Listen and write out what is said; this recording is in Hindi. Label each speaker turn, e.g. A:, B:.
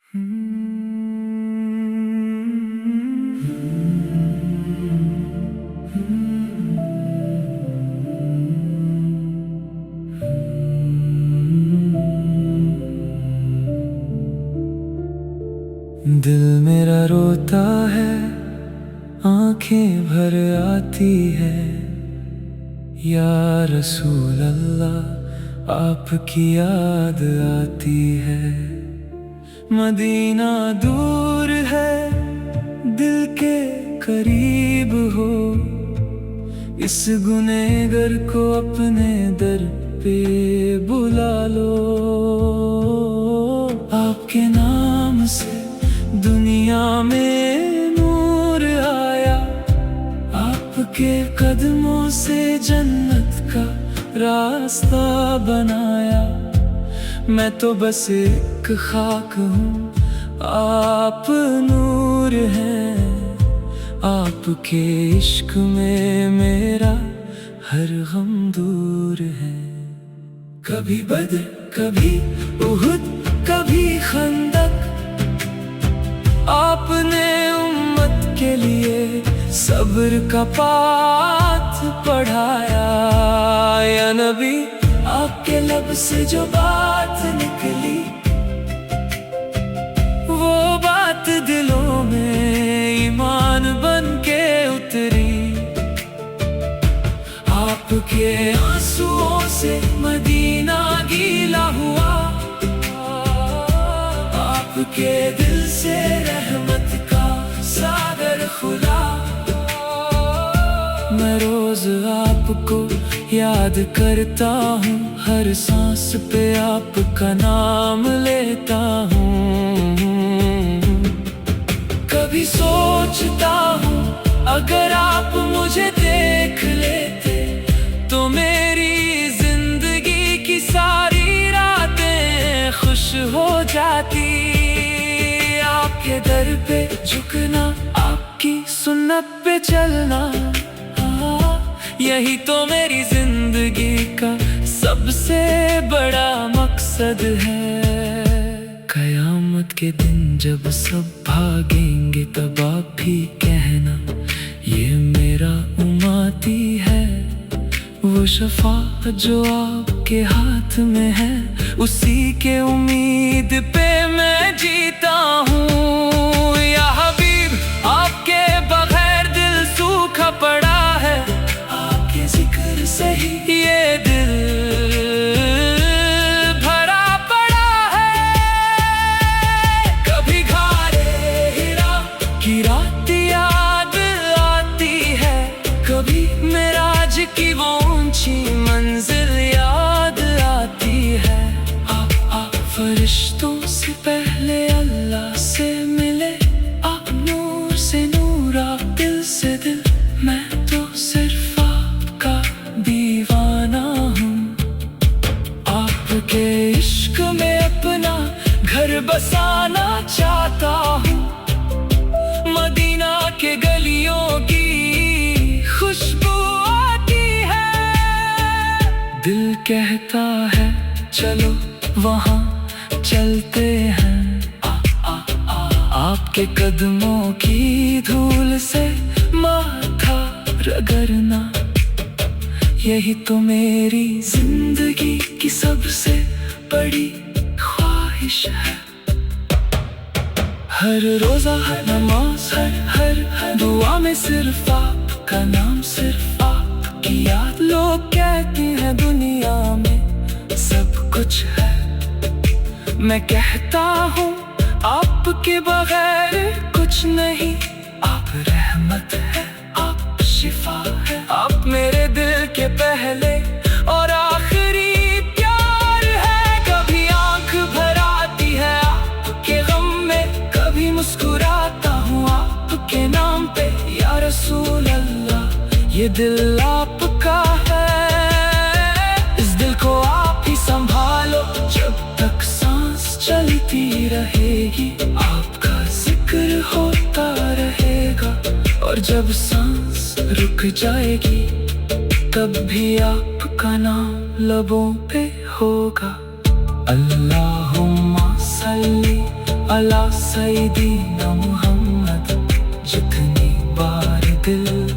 A: दिल मेरा रोता है, आंखें भर आती है। या रसूल अल्लाह आपकी याद आती है। मदीना दूर है, दिल के करीब हो। इस गुनहगार को अपने दर पे बुला लो। आपके नाम से दुनिया में नूर आया, आपके कदमों से जन्नत का रास्ता बनाया। मैं तो बस एक खाक हूँ, आप नूर हैं। आपके इश्क में मेरा हर गम दूर है। कभी बद्र, कभी उहुद, कभी खंदक, आपने उम्मत के लिए सब्र का पाठ पढ़ाया। या नबी, आपके लब से जो बात निकली, वो बात दिलों में ईमान बन के उतरी। आपके आंसुओं से मदीना गीला हुआ, आपके दिल से रहमत का सागर खुला। मैं रोज आपको याद करता हूँ, हर सांस पे आपका नाम लेता हूँ। कभी सोचता हूँ अगर आप मुझे देख लेते, तो मेरी जिंदगी की सारी रातें खुश हो जाती। आपके दर पे झुकना, आपकी सुन्नत पे चलना, यही तो मेरी जिंदगी का सबसे बड़ा मकसद है। कयामत के दिन जब सब भागेंगे, तब आप भी कहना ये मेरा उम्मती है। वो शफाअत जो आपके हाथ में है, उसी के उम्मीद पे मैं जीता हूँ। या हबीब, आपके बगैर दिल सूखा पड़ा है। आपके जिक्र से ही ये दिल भरा पड़ा है। कभी घारे हिरा की रात याद आती है, कभी मेराज की वो ऊंची मंजिल याद आती है। आप फरिश्तों से पहले अल्लाह से मिले, आप नूर से नूर, आप दिल से दिल। मैं तो सिर्फ आपका दीवाना हूँ। आपके इश्क में अपना घर बसाना चाहता हूँ। मदीना के गलियों की खुशबू आती है। दिल कहता है चलो वहाँ चलते हैं। आपके कदमों की धूल से माथा रगड़ना, यही तो मेरी जिंदगी की सबसे बड़ी ख्वाहिश है। हर रोजा, हर नमाज, हर दुआ में सिर्फ आपका नाम, सिर्फ आपकी याद। लोग कहते हैं दुनिया में सब कुछ है, मैं कहता हूँ आपके बगैर कुछ नहीं। आप रहमत है, आप शिफा है, आप मेरे दिल के पहले और आखिरी प्यार है। कभी आंख भर आती है आपके गम में, कभी मुस्कुराता हूँ आपके नाम पे। या रसूल अल्लाह, ये दिल आपका है। इस दिल को आप ही संभालो, जब तक सांस चलती रहेगी आपका जिक्र होता रहेगा। और जब सांस रुक जाएगी, तब भी आपका नाम लबों पे होगा। अल्लाहुम्मा सल्ली अला सईदीना मोहम्मद, जितनी बार दिल